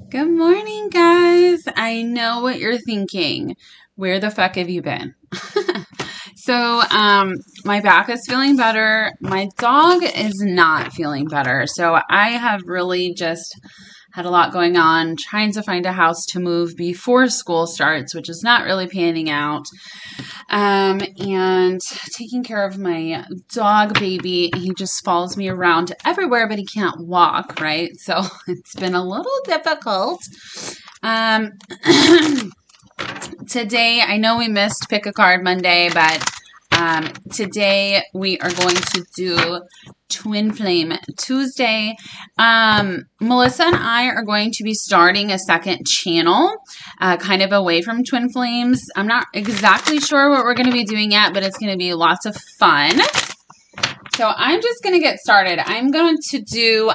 Good morning, guys. I know what you're thinking. Where the fuck have you been? My back is feeling better. My dog is not feeling better. So I have really just had a lot going on trying to find a house to move before school starts, which is not really panning out. And taking care of my dog baby. He just follows me around everywhere, but he can't walk, right? So it's been a little difficult. Today, I know we missed Pick a Card Monday, but today we are going to do Twin Flame Tuesday. Melissa and I are going to be starting a second channel, kind of away from Twin Flames. I'm not exactly sure what we're going to be doing yet, but it's going to be lots of fun. So I'm just going to get started. I'm going to do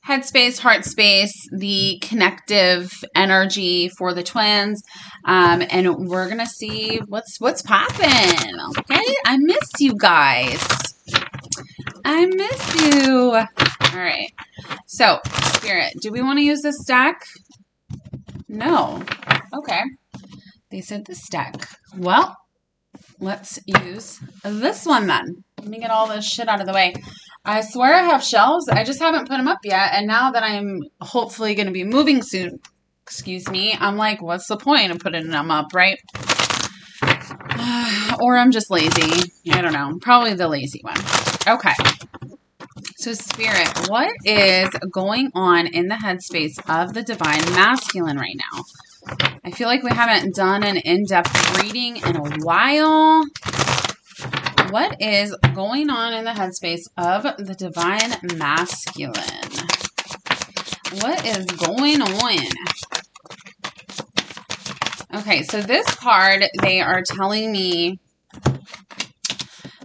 headspace, heart space, the connective energy for the twins, and we're gonna see what's popping. Okay, I miss you guys. I miss you. All right. So, Spirit, do we want to use this deck? No. Okay. They said this deck. Well, let's use this one then. Let me get all this shit out of the way. I swear I have shelves. I just haven't put them up yet. And now that I'm hopefully going to be moving soon, I'm like, what's the point of putting them up, right? Or I'm just lazy. I don't know. Probably the lazy one. Okay. So Spirit, what is going on in the headspace of the Divine Masculine right now? I feel like we haven't done an in-depth reading in a while. What is going on in the headspace of the Divine Masculine? What is going on? Okay, so this card, they are telling me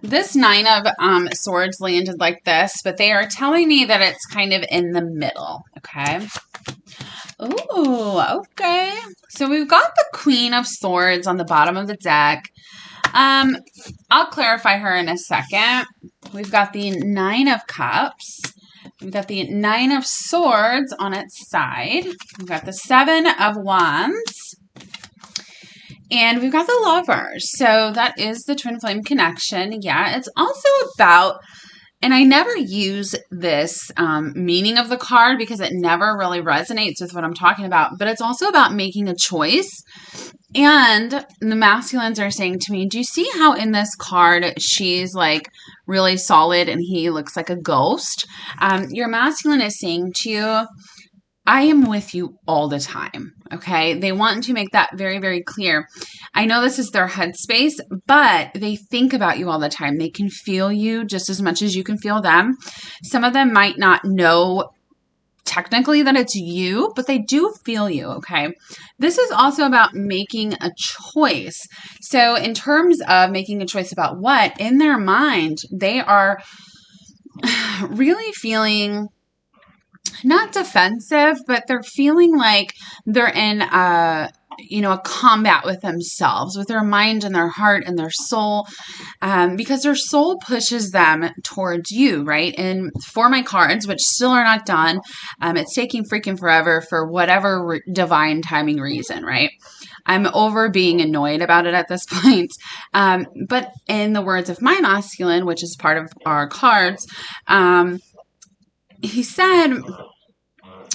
this Nine of Swords landed like this, but they are telling me that it's kind of in the middle, okay? Ooh, okay. So we've got the Queen of Swords on the bottom of the deck. I'll clarify her in a second. We've got the Nine of Cups. We've got the Nine of Swords on its side. We've got the Seven of Wands. And we've got the Lovers. So that is the Twin Flame connection. Yeah, it's also about, and I never use this meaning of the card because it never really resonates with what I'm talking about, but it's also about making a choice. And the masculines are saying to me, do you see how in this card she's like really solid and he looks like a ghost? Your masculine is saying to you, I am with you all the time, okay? They want to make that very, very clear. I know this is their headspace, but they think about you all the time. They can feel you just as much as you can feel them. Some of them might not know technically that it's you, but they do feel you, okay? This is also about making a choice. So in terms of making a choice about what, in their mind, they are really feeling not defensive, but they're feeling like they're in a combat with themselves, with their mind and their heart and their soul, because their soul pushes them towards you, right? And for my cards, which still are not done, it's taking freaking forever for whatever divine timing reason, right? I'm over being annoyed about it at this point. But in the words of my masculine, which is part of our cards, he said,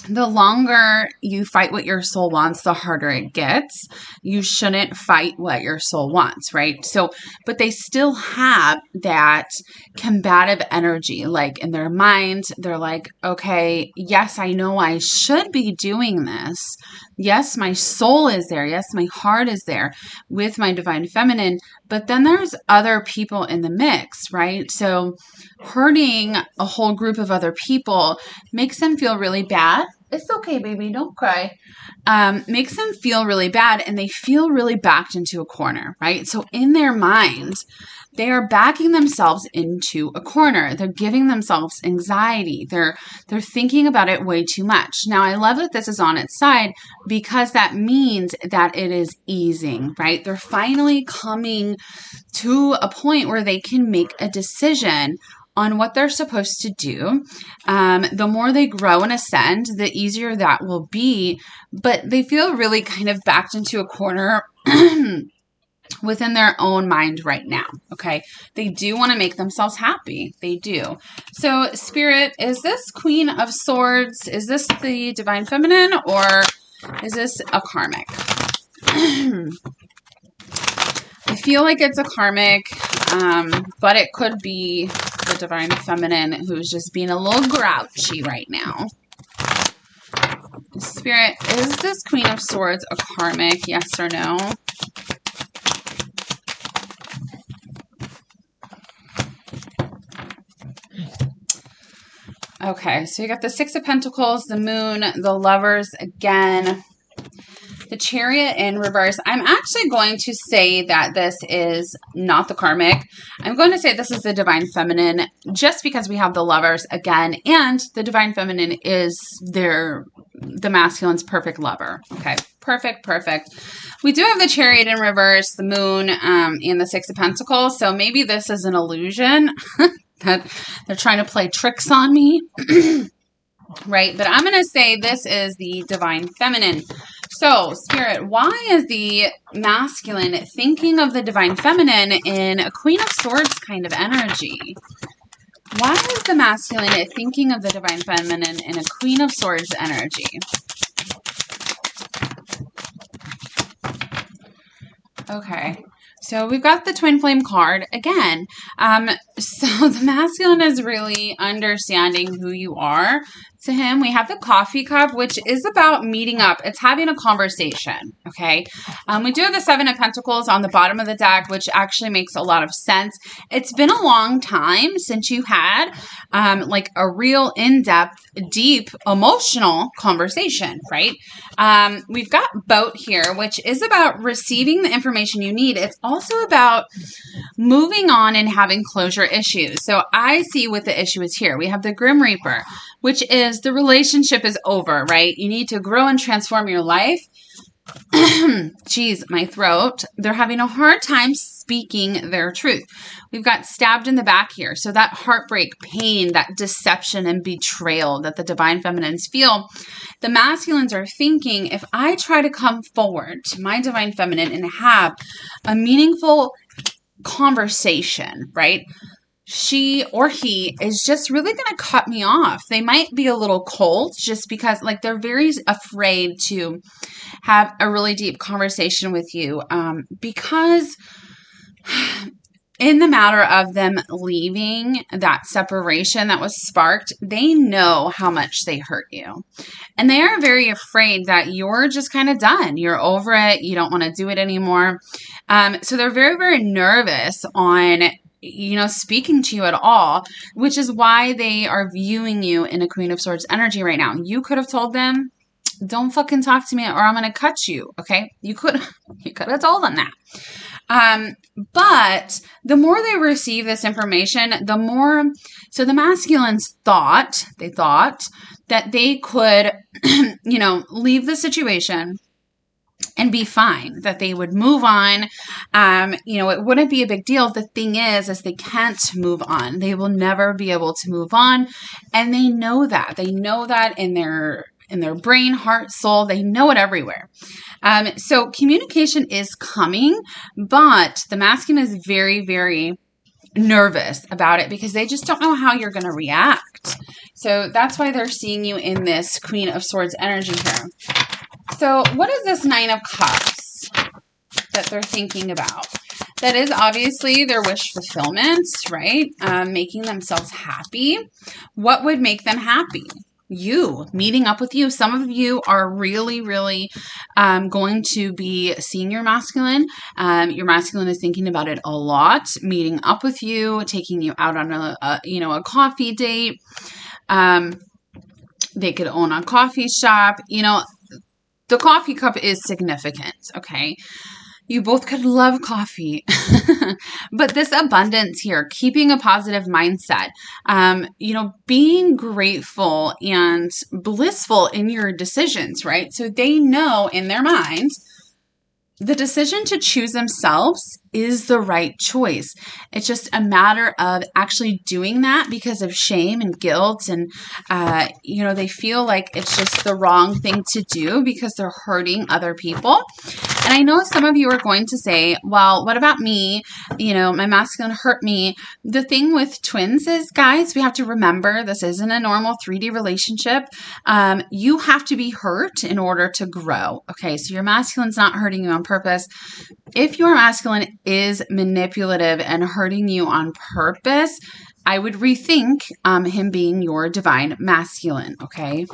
the longer you fight what your soul wants, the harder it gets. You shouldn't fight what your soul wants, right? So, but they still have that combative energy, like in their mind, they're like, okay, yes, I know I should be doing this. Yes, my soul is there. Yes, my heart is there with my divine feminine, but then there's other people in the mix, right? So hurting a whole group of other people makes them feel really bad. It's okay, baby. Don't cry. Makes them feel really bad, and they feel really backed into a corner, right? So in their minds, they are backing themselves into a corner. They're giving themselves anxiety. They're thinking about it way too much. Now, I love that this is on its side because that means that it is easing, right? They're finally coming to a point where they can make a decision on what they're supposed to do. The more they grow and ascend, the easier that will be. But they feel really kind of backed into a corner within their own mind right now. Okay. They do want to make themselves happy. They do. So Spirit, is this Queen of Swords? Is this the Divine Feminine, or is this a karmic? I feel like it's a karmic, but it could be the Divine Feminine who's just being a little grouchy right now. Spirit, is this Queen of Swords a karmic? Yes or no? Okay, so you got the Six of Pentacles, the Moon, the Lovers again, the Chariot in reverse. I'm actually going to say that this is not the karmic. I'm going to say this is the Divine Feminine, just because we have the Lovers again, and the Divine Feminine is the masculine's perfect lover. Okay, perfect. We do have the Chariot in reverse, the Moon, and the Six of Pentacles, so maybe this is an illusion. That they're trying to play tricks on me, right? But I'm going to say this is the Divine Feminine. So, Spirit, why is the masculine thinking of the Divine Feminine in a Queen of Swords kind of energy? Why is the masculine thinking of the Divine Feminine in a Queen of Swords energy? Okay. So we've got the Twin Flame card again. So the masculine is really understanding who you are to him. We have the Coffee Cup, which is about meeting up. It's having a conversation, okay? We do have the Seven of Pentacles on the bottom of the deck, which actually makes a lot of sense. It's been a long time since you had like a real in-depth, deep, emotional conversation, right? We've got Boat here, which is about receiving the information you need. It's also about moving on and having closure issues. So I see what the issue is here. We have the Grim Reaper, which is the relationship is over, right? You need to grow and transform your life. Geez, my throat. They're having a hard time speaking their truth. We've got stabbed in the back here. So that heartbreak, pain, that deception and betrayal that the Divine Feminines feel, the masculines are thinking, if I try to come forward to my Divine Feminine and have a meaningful conversation, right? She or he is just really going to cut me off. They might be a little cold just because like they're very afraid to have a really deep conversation with you because in the matter of them leaving that separation that was sparked, they know how much they hurt you. And they are very afraid that you're just kind of done. You're over it. You don't want to do it anymore. So they're very, very nervous on speaking to you at all, which is why they are viewing you in a Queen of Swords energy right now. You could have told them, don't fucking talk to me or I'm going to cut you. Okay. You could have told them that. But the more they receive this information, the more, so the masculines thought that they could, leave the situation and be fine, that they would move on. It wouldn't be a big deal. The thing is they can't move on. They will never be able to move on. And they know that. They know that in their brain, heart, soul. They know it everywhere. So communication is coming, but the masculine is very, very nervous about it because they just don't know how you're going to react. So that's why they're seeing you in this Queen of Swords energy here. So what is this Nine of Cups that they're thinking about? That is obviously their wish fulfillment, right? Making themselves happy. What would make them happy? You, meeting up with you. Some of you are really, really going to be seeing your masculine. Your masculine is thinking about it a lot, meeting up with you, taking you out on a coffee date. They could own a coffee shop. The coffee cup is significant, okay? You both could love coffee. But this abundance here, keeping a positive mindset, being grateful and blissful in your decisions, right? So they know in their minds the decision to choose themselves is the right choice. It's just a matter of actually doing that because of shame and guilt. And, they feel like it's just the wrong thing to do because they're hurting other people. And I know some of you are going to say, well, what about me? My masculine hurt me. The thing with twins is, guys, we have to remember this isn't a normal 3D relationship. You have to be hurt in order to grow. Okay, so your masculine's not hurting you on purpose. If your masculine is manipulative and hurting you on purpose, I would rethink him being your divine masculine, okay?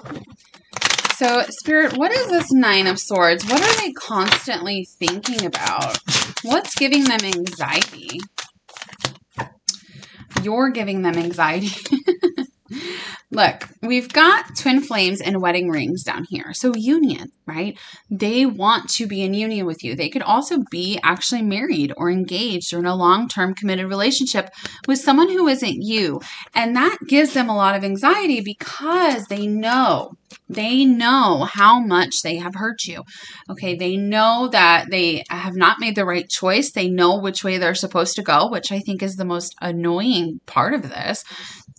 So, Spirit, what is this Nine of Swords? What are they constantly thinking about? What's giving them anxiety? You're giving them anxiety. Look, we've got twin flames and wedding rings down here. So union, right? They want to be in union with you. They could also be actually married or engaged or in a long-term committed relationship with someone who isn't you. And that gives them a lot of anxiety because they know how much they have hurt you. Okay, they know that they have not made the right choice. They know which way they're supposed to go, which I think is the most annoying part of this.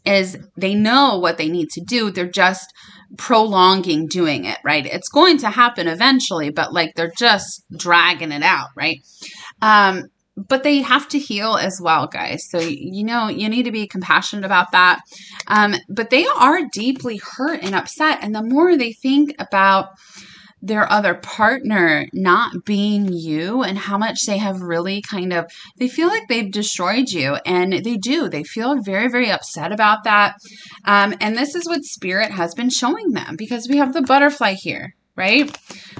Is they know what they need to do. They're just prolonging doing it, right? It's going to happen eventually, but they're just dragging it out, right? But they have to heal as well, guys. So, you need to be compassionate about that. But they are deeply hurt and upset. And the more they think about their other partner not being you and how much they have really they feel like they've destroyed you, and they do. They feel very, very upset about that. And this is what Spirit has been showing them because we have the butterfly here, right?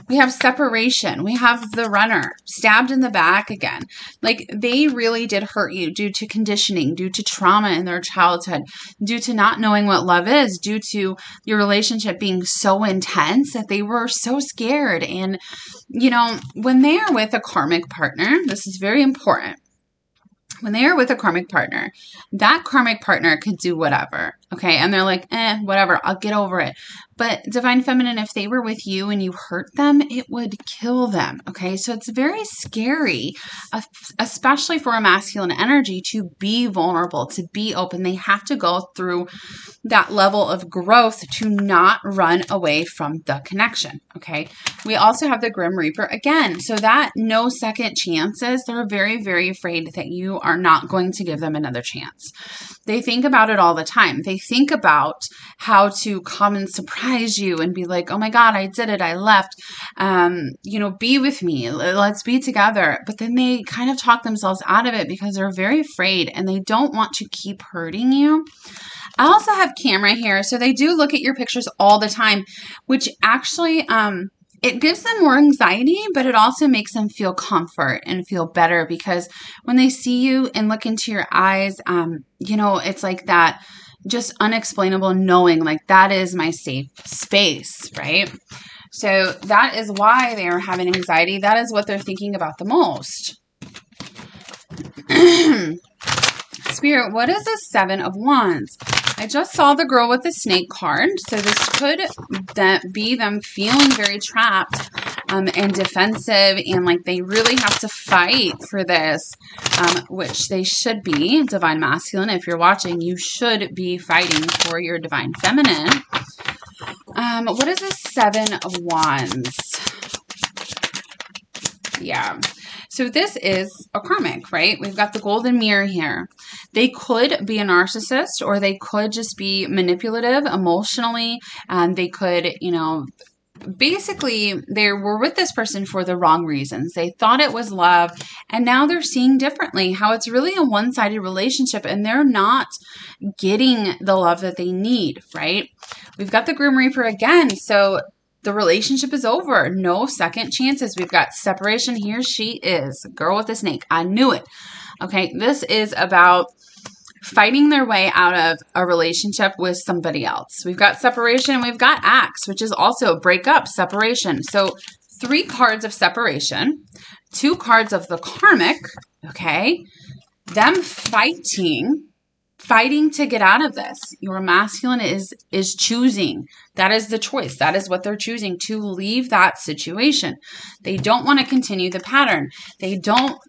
We have separation. We have the runner stabbed in the back again. They really did hurt you due to conditioning, due to trauma in their childhood, due to not knowing what love is, due to your relationship being so intense that they were so scared. And, when they are with a karmic partner, this is very important. When they are with a karmic partner, that karmic partner could do whatever. Okay. And they're like, whatever, I'll get over it. But Divine Feminine, if they were with you and you hurt them, it would kill them. Okay. So it's very scary, especially for a masculine energy, to be vulnerable, to be open. They have to go through that level of growth to not run away from the connection. Okay. We also have the Grim Reaper again. So that no second chances, they're very, very afraid that you are not going to give them another chance. They think about it all the time. They think about how to come and surprise you and be like, oh my God, I did it. I left, be with me. Let's be together. But then they kind of talk themselves out of it because they're very afraid and they don't want to keep hurting you. I also have camera here. So they do look at your pictures all the time, which actually, it gives them more anxiety, but it also makes them feel comfort and feel better because when they see you and look into your eyes, it's like that just unexplainable knowing, that is my safe space, right? So that is why they are having anxiety. That is what they're thinking about the most. Spirit, what is the Seven of Wands? I just saw the girl with the snake card. So this could be them feeling very trapped and defensive, and they really have to fight for this, which they should be. Divine Masculine, if you're watching, you should be fighting for your Divine Feminine. What is the Seven of Wands? Yeah. So this is a karmic, right? We've got the golden mirror here. They could be a narcissist, or they could just be manipulative emotionally. And they could, basically they were with this person for the wrong reasons. They thought it was love, and now they're seeing differently how it's really a one-sided relationship and they're not getting the love that they need, right? We've got the Grim Reaper again. So the relationship is over. No second chances. We've got separation. Here she is. Girl with the snake. I knew it. Okay. This is about fighting their way out of a relationship with somebody else. We've got separation. We've got Axe, which is also breakup, separation. So 3 cards of separation, 2 cards of the karmic. Okay. Them fighting fighting to get out of this. Your masculine is choosing. That is the choice. That is what they're choosing, to leave that situation. They don't want to continue the pattern. They don't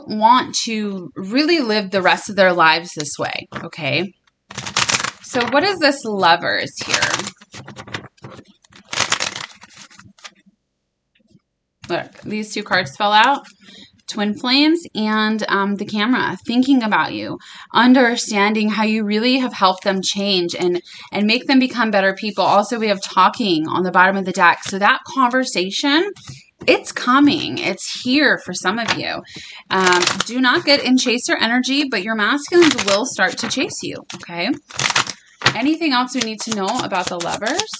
want to really live the rest of their lives this way. Okay. So what is this Lovers here? Look, these two cards fell out. Twin flames and the camera, thinking about you, understanding how you really have helped them change and make them become better people. Also, we have talking on the bottom of the deck. So that conversation, it's coming. It's here for some of you. Do not get in chaser energy, but your masculines will start to chase you. Okay. Anything else we need to know about the Lovers?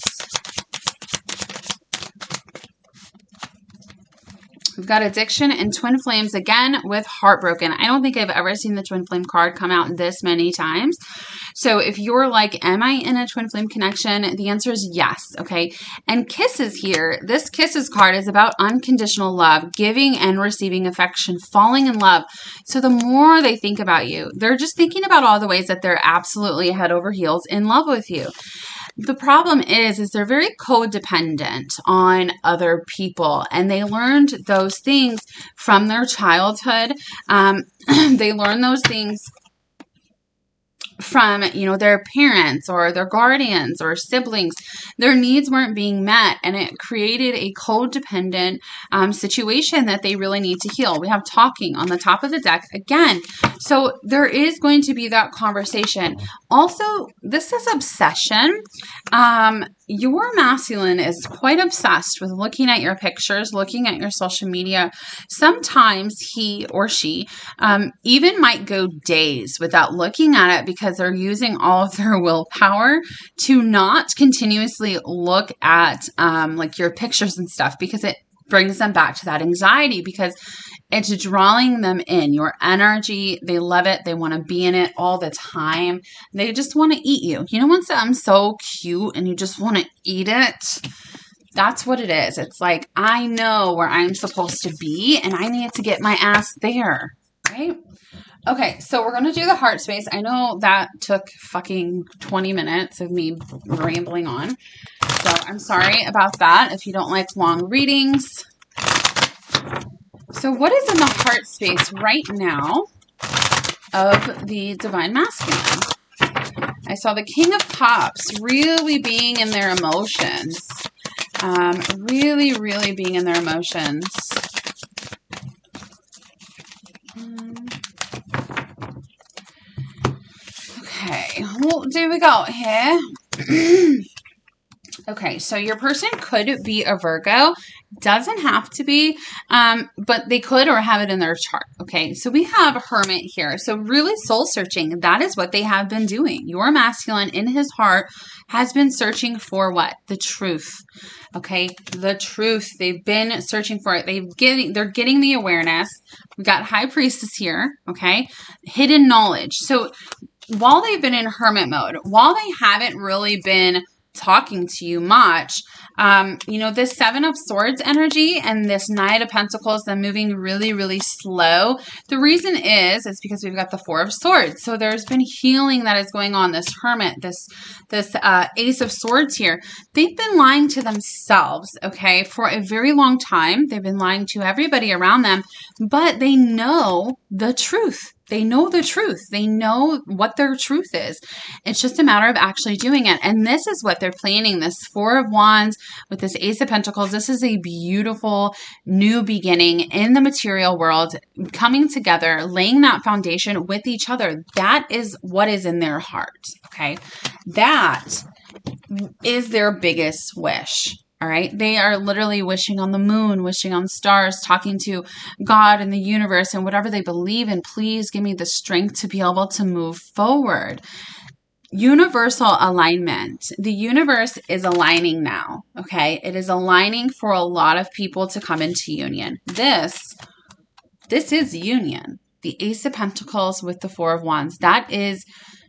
We've got addiction and twin flames again with heartbroken. I don't think I've ever seen the twin flame card come out this many times. So if you're like, am I in a twin flame connection? The answer is yes. Okay. And kisses here. This kisses card is about unconditional love, giving and receiving affection, falling in love. So the more they think about you, they're just thinking about all the ways that they're absolutely head over heels in love with you. The problem is they're very codependent on other people, and they learned those things from their childhood. They learned those things from, their parents or their guardians or siblings. Their needs weren't being met, and it created a codependent situation that they really need to heal. We have talking on the top of the deck again. So there is going to be that conversation. Also, this is obsession. Your masculine is quite obsessed with looking at your pictures, looking at your social media. Sometimes he or she even might go days without looking at it because they're using all of their willpower to not continuously look at like your pictures and stuff, because it brings them back to that anxiety, because it's drawing them in. Your energy, they love it. They want to be in it all the time. They just want to eat you. You know when something's so cute and you just want to eat it? That's what it is. It's like, I know where I'm supposed to be and I need to get my ass there, right? Okay, so we're going to do the heart space. I know that took fucking 20 minutes of me rambling on. So I'm sorry about that if you don't like long readings. So what is in the heart space right now of the Divine Masculine? I saw the King of Cups really being in their emotions. Really, really being in their emotions. Okay, well, there we go here. Okay, so your person could be a Virgo. Doesn't have to be, but they could or have it in their chart. Okay, so we have a Hermit here. So really soul searching. That is what they have been doing. Your masculine in his heart has been searching for what? The truth. Okay, the truth. They've been searching for it. They're getting the awareness. We've got High Priestess here. Okay, hidden knowledge. So while they've been in Hermit mode, while they haven't really been talking to you much, this Seven of Swords energy and this Knight of Pentacles, them moving really, really slow. The reason is because we've got the Four of Swords. So there's been healing that is going on. This Hermit, this Ace of Swords here. They've been lying to themselves, okay, for a very long time. They've been lying to everybody around them, but they know the truth. They know the truth. They know what their truth is. It's just a matter of actually doing it. And this is what they're planning. This Four of Wands with this Ace of Pentacles. This is a beautiful new beginning in the material world, coming together, laying that foundation with each other. That is what is in their heart. Okay. That is their biggest wish. All right. They are literally wishing on the moon, wishing on stars, talking to God and the universe and whatever they believe in. Please give me the strength to be able to move forward. Universal alignment. The universe is aligning now. Okay. It is aligning for a lot of people to come into union. This is union. The Ace of Pentacles with the Four of Wands. That is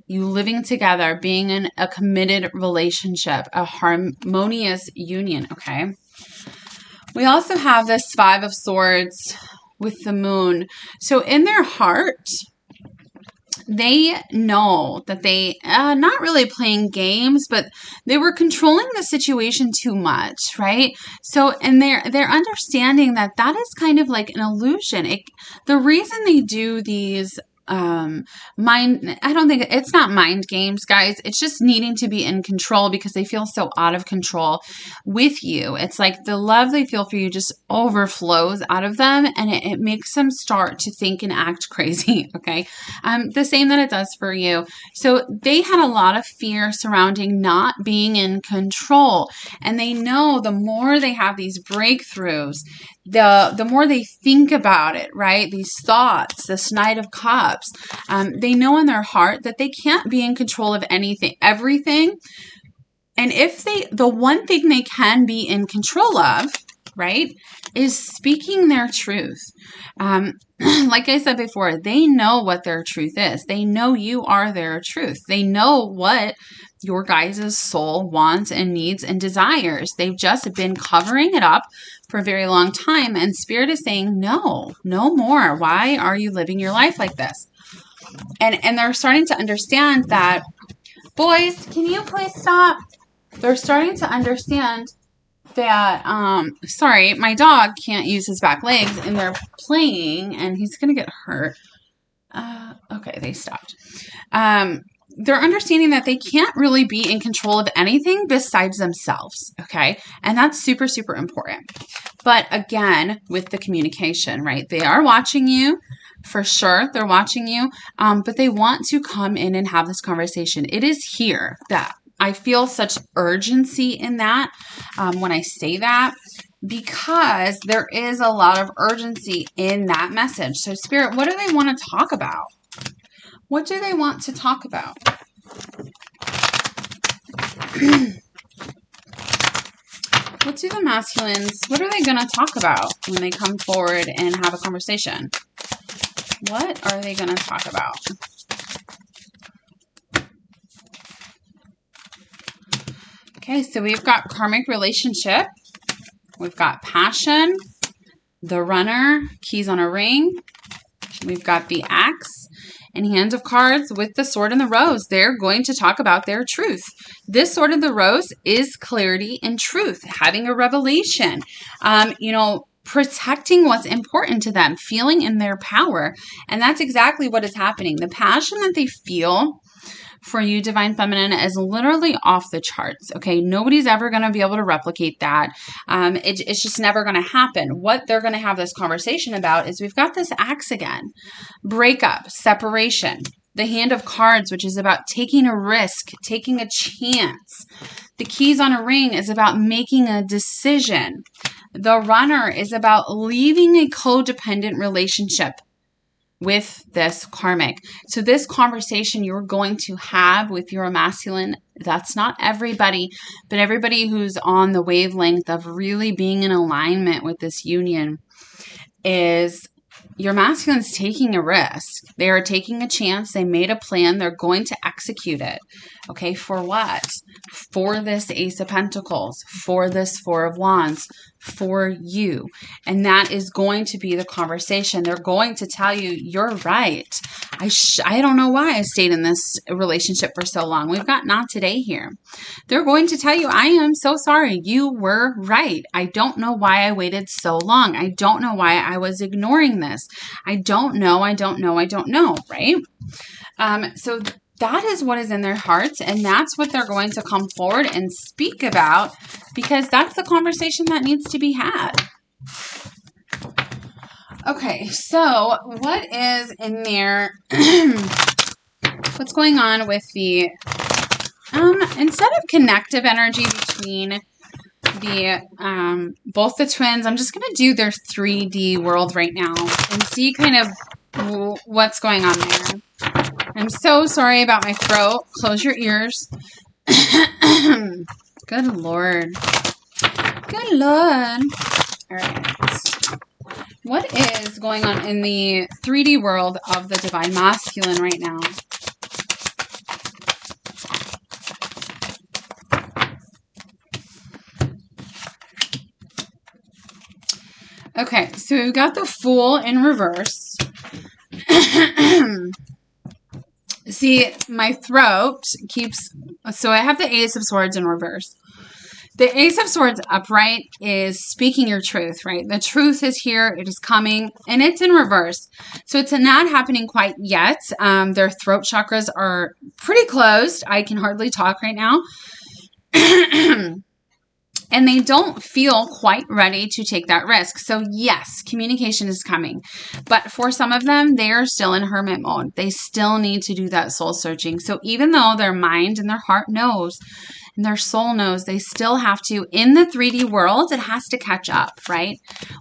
you living together, being in a committed relationship, a harmonious union, okay? We also have this Five of Swords with the moon. So in their heart, they know that they not really playing games, but they were controlling the situation too much, right? So, and they're understanding that that is kind of like an illusion. The reason they do these I don't think it's not mind games, guys. It's just needing to be in control because they feel so out of control with you. It's like the love they feel for you just overflows out of them, and it makes them start to think and act crazy. Okay. The same that it does for you. So they had a lot of fear surrounding not being in control. And they know the more they have these breakthroughs, the more they think about it, right? These thoughts, this Knight of Cups, they know in their heart that they can't be in control of everything. And if the one thing they can be in control of, right, is speaking their truth. Like I said before, they know what their truth is. They know you are their truth. They know what your guys' soul wants and needs and desires. They've just been covering it up for a very long time. And Spirit is saying, no more. Why are you living your life like this? And they're starting to understand that, boys, can you please stop? They're starting to understand that, sorry, my dog can't use his back legs and they're playing and he's going to get hurt. Okay, they stopped. They're understanding that they can't really be in control of anything besides themselves. Okay. And that's super, super important. But again, with the communication, right? They are watching you. For sure, they're watching you, but they want to come in and have this conversation. It is here that I feel such urgency in that when I say that, because there is a lot of urgency in that message. So Spirit, what do they want to talk about? What do they want to talk about? What do the masculines, what are they going to talk about when they come forward and have a conversation? What are they going to talk about? Okay, so we've got karmic relationship. We've got passion, the runner, keys on a ring. We've got the axe and hand of cards with the sword and the rose. They're going to talk about their truth. This sword and the rose is clarity and truth, having a revelation, protecting what's important to them, feeling in their power. And that's exactly what is happening. The passion that they feel for you, Divine Feminine, is literally off the charts. Okay. Nobody's ever going to be able to replicate that. It's just never going to happen. What they're going to have this conversation about is we've got this axe again, breakup, separation, the hand of cards, which is about taking a risk, taking a chance. The keys on a ring is about making a decision. The runner is about leaving a codependent relationship with this karmic. So this conversation you're going to have with your masculine, that's not everybody, but everybody who's on the wavelength of really being in alignment with this union, is your masculine's taking a risk. They are taking a chance. They made a plan. They're going to execute it. Okay, for what? For this Ace of Pentacles, for this Four of Wands, for you. And that is going to be the conversation. They're going to tell you, you're right. I don't know why I stayed in this relationship for so long. We've got not today here. They're going to tell you, I am so sorry. You were right. I don't know why I waited so long. I don't know why I was ignoring this. I don't know, right? So that is what is in their hearts, and that's what they're going to come forward and speak about, because that's the conversation that needs to be had. Okay, so what is in there? What's going on with the, instead of connective energy between the, both the twins, I'm just going to do their 3D world right now and see kind of what's going on there. I'm so sorry about my throat. Close your ears. Good Lord. Good Lord. All right. What is going on in the 3D world of the Divine Masculine right now? Okay, so we've got the Fool in reverse. See, my throat keeps, so I have the Ace of Swords in reverse. The Ace of Swords upright is speaking your truth, right? The truth is here. It is coming, and it's in reverse. So it's not happening quite yet. Their throat chakras are pretty closed. I can hardly talk right now. And they don't feel quite ready to take that risk. So yes, communication is coming. But for some of them, they are still in hermit mode. They still need to do that soul searching. So even though their mind and their heart knows, and their soul knows, they still have to, in the 3D world, it has to catch up, right?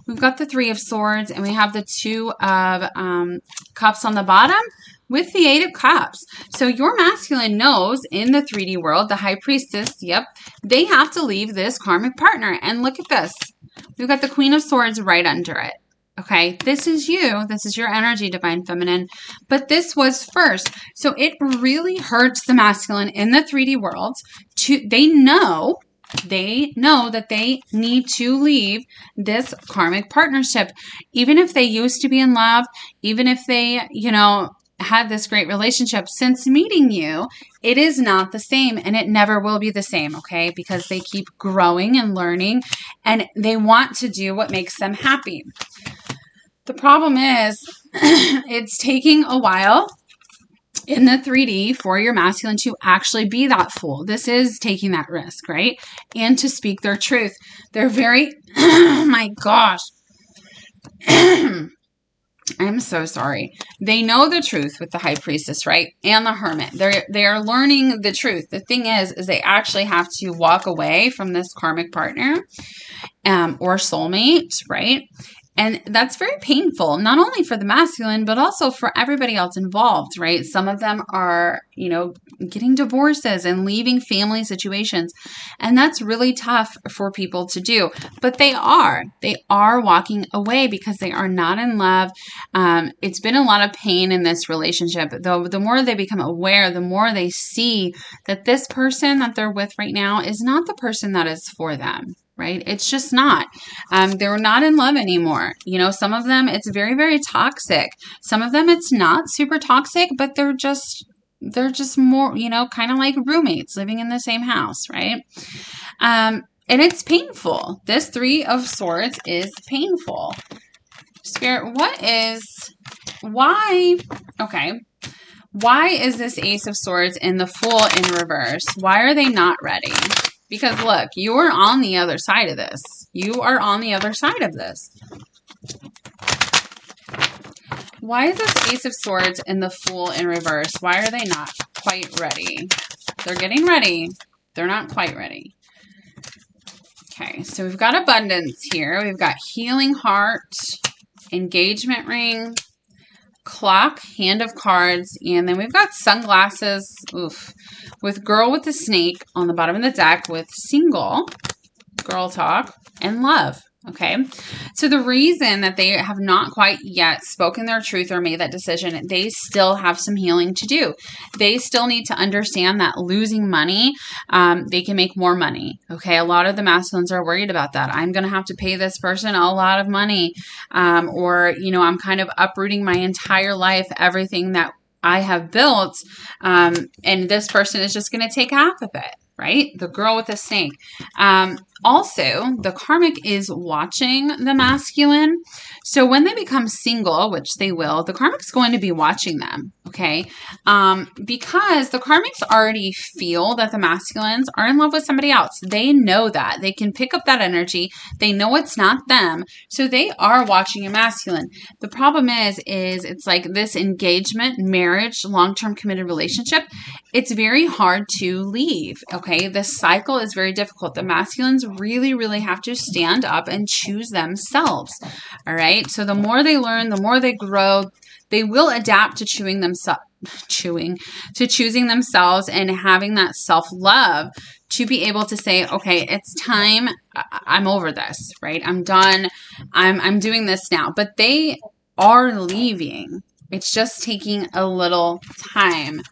We've got the 3 of Swords, and we have the 2 of Cups on the bottom, with the 8 of Cups. So your masculine knows in the 3D world, the High Priestess, yep, they have to leave this karmic partner. And look at this. We've got the Queen of Swords right under it. Okay, this is you. This is your energy, Divine Feminine. But this was first. So it really hurts the masculine in the 3D world. They know that they need to leave this karmic partnership. Even if they used to be in love, even if they, had this great relationship, since meeting you, it is not the same, and it never will be the same, okay? Because they keep growing and learning, and they want to do what makes them happy. The problem is it's taking a while in the 3D for your masculine to actually be that fool. This is taking that risk, right? And to speak their truth. They're very, oh my gosh. I'm so sorry. They know the truth with the High Priestess, right? And the Hermit. They are learning the truth. The thing is they actually have to walk away from this karmic partner or soulmate, right? And that's very painful, not only for the masculine, but also for everybody else involved, right? Some of them are, getting divorces and leaving family situations. And that's really tough for people to do. But they are walking away because they are not in love. It's been a lot of pain in this relationship, though. The more they become aware, the more they see that this person that they're with right now is not the person that is for them. Right? It's just not. They're not in love anymore. Some of them, it's very, very toxic. Some of them, it's not super toxic, but they're just more, kind of like roommates living in the same house, right? And it's painful. This 3 of Swords is painful. Spirit, why is this Ace of Swords and the Fool in reverse? Why are they not ready? Because look, you're on the other side of this. You are on the other side of this. Why is this Ace of Swords and the Fool in reverse? Why are they not quite ready? They're getting ready. They're not quite ready. Okay, so we've got abundance here. We've got healing heart, engagement ring, clock, hand of cards, and then we've got sunglasses, with girl with the snake on the bottom of the deck with single, girl talk, and love. Okay, so the reason that they have not quite yet spoken their truth or made that decision, they still have some healing to do. They still need to understand that losing money, they can make more money. Okay, a lot of the masculines are worried about that. I'm going to have to pay this person a lot of money, or, I'm kind of uprooting my entire life, everything that I have built, and this person is just going to take half of it. Right? The girl with the snake. Also, the karmic is watching the masculine. So when they become single, which they will, the karmic's going to be watching them. Okay? Because the karmics already feel that the masculines are in love with somebody else. They know that. They can pick up that energy. They know it's not them. So they are watching a masculine. The problem is it's like this engagement, marriage, long-term committed relationship, it's very hard to leave. Okay? This cycle is very difficult. The masculines really, really have to stand up and choose themselves. All right. So the more they learn, the more they grow, they will adapt to choosing themselves and having that self-love to be able to say, okay, it's time. I'm over this, right? I'm done. I'm doing this now, but they are leaving. It's just taking a little time.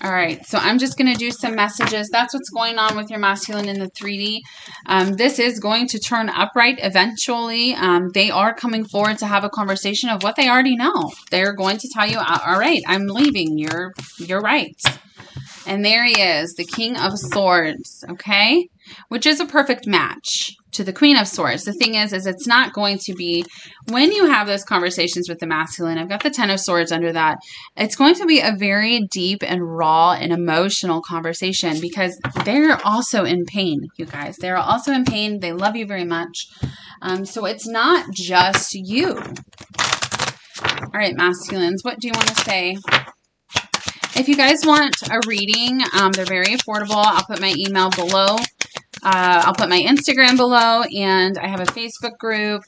All right, so I'm just going to do some messages. That's what's going on with your masculine in the 3D. This is going to turn upright eventually. They are coming forward to have a conversation of what they already know. They're going to tell you, all right, I'm leaving. You're right. And there he is, the King of Swords, okay? Which is a perfect match to the Queen of Swords. The thing is it's not going to be, when you have those conversations with the masculine, I've got the Ten of Swords under that, it's going to be a very deep and raw and emotional conversation because they're also in pain, you guys. They're also in pain. They love you very much. So it's not just you. All right, masculines, what do you want to say? If you guys want a reading, they're very affordable. I'll put my email below. I'll put my Instagram below, and I have a Facebook group.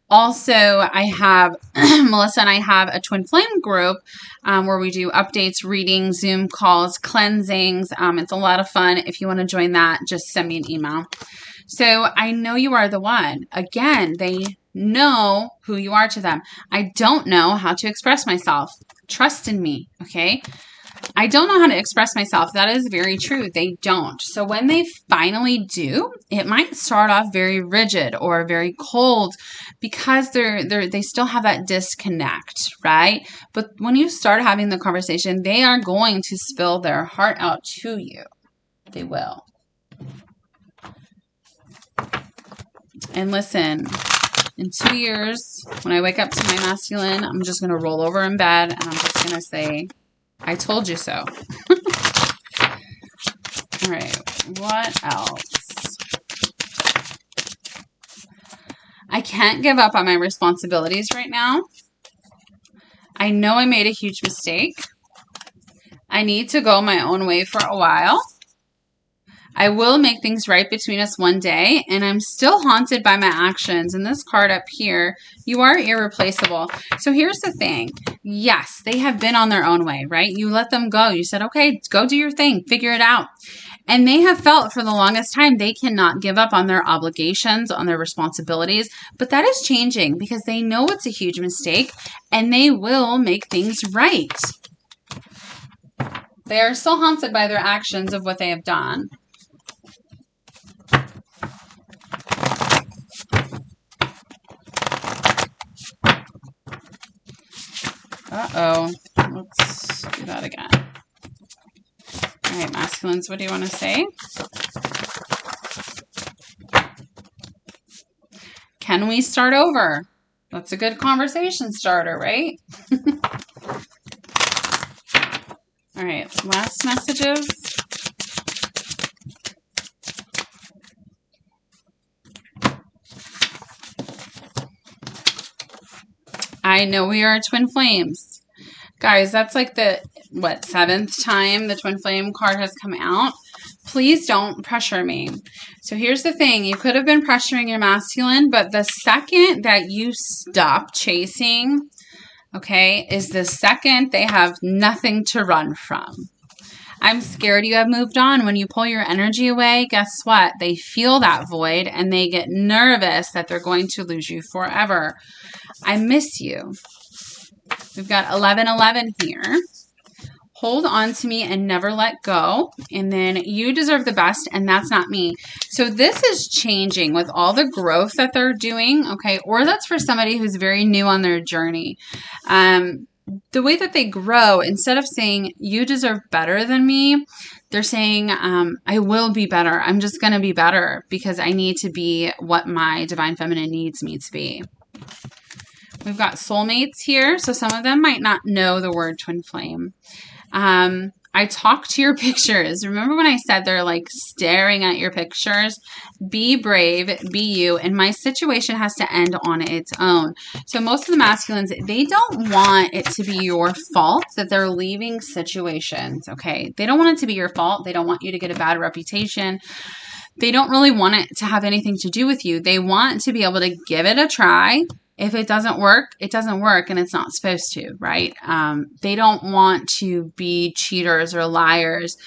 Also, I have, Melissa and I have a Twin Flame group where we do updates, readings, Zoom calls, cleansings. It's a lot of fun. If you want to join that, just send me an email. So I know you are the one. Again, they know who you are to them. I don't know how to express myself. Trust in me, okay? I don't know how to express myself. That is very true. They don't. So when they finally do, it might start off very rigid or very cold because they still have that disconnect, right? But when you start having the conversation, they are going to spill their heart out to you. They will. And listen, in 2 years, when I wake up to my masculine, I'm just going to roll over in bed and I'm just going to say, I told you so. All right, what else? I can't give up on my responsibilities right now. I know I made a huge mistake. I need to go my own way for a while. I will make things right between us one day, and I'm still haunted by my actions. And this card up here, you are irreplaceable. So here's the thing. Yes, they have been on their own way, right? You let them go. You said, okay, go do your thing. Figure it out. And they have felt for the longest time they cannot give up on their obligations, on their responsibilities. But that is changing because they know it's a huge mistake, and they will make things right. They are still haunted by their actions of what they have done. Uh-oh. Let's do that again. All right, masculines, what do you want to say? Can we start over? That's a good conversation starter, right? All right, last messages. I know we are twin flames. Guys, that's like the, 7th time the twin flame card has come out. Please don't pressure me. So here's the thing. You could have been pressuring your masculine, but the second that you stop chasing, okay, is the second they have nothing to run from. I'm scared you have moved on. When you pull your energy away, guess what? They feel that void and they get nervous that they're going to lose you forever. I miss you. We've got 1111 here. Hold on to me and never let go. And then you deserve the best, and that's not me. So this is changing with all the growth that they're doing, okay? Or that's for somebody who's very new on their journey. The way that they grow, instead of saying, you deserve better than me, they're saying, I will be better. I'm just going to be better because I need to be what my divine feminine needs me to be. We've got soulmates here. So some of them might not know the word twin flame. I talk to your pictures. Remember when I said they're like staring at your pictures? Be brave, be you, and my situation has to end on its own. So most of the masculines, they don't want it to be your fault that they're leaving situations, okay? They don't want it to be your fault. They don't want you to get a bad reputation. They don't really want it to have anything to do with you. They want to be able to give it a try. If it doesn't work, it doesn't work, and it's not supposed to, right? They don't want to be cheaters or liars.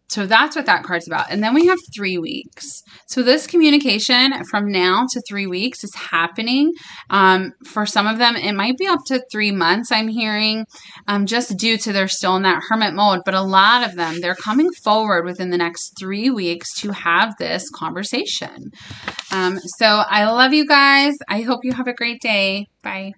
So that's what that card's about. And then we have 3 weeks. So this communication from now to 3 weeks is happening. For some of them, it might be up to 3 months, I'm hearing, just due to they're still in that hermit mode. But a lot of them, they're coming forward within the next 3 weeks to have this conversation. So I love you guys. I hope you have a great day. Bye.